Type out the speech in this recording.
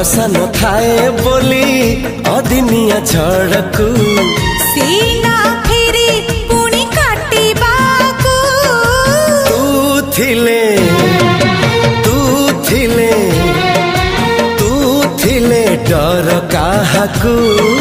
भरोसा न थाए बोली अदिनिया झड़कू सीना फिरी पुणी काटिबाकू तू थिले डर काहाकू।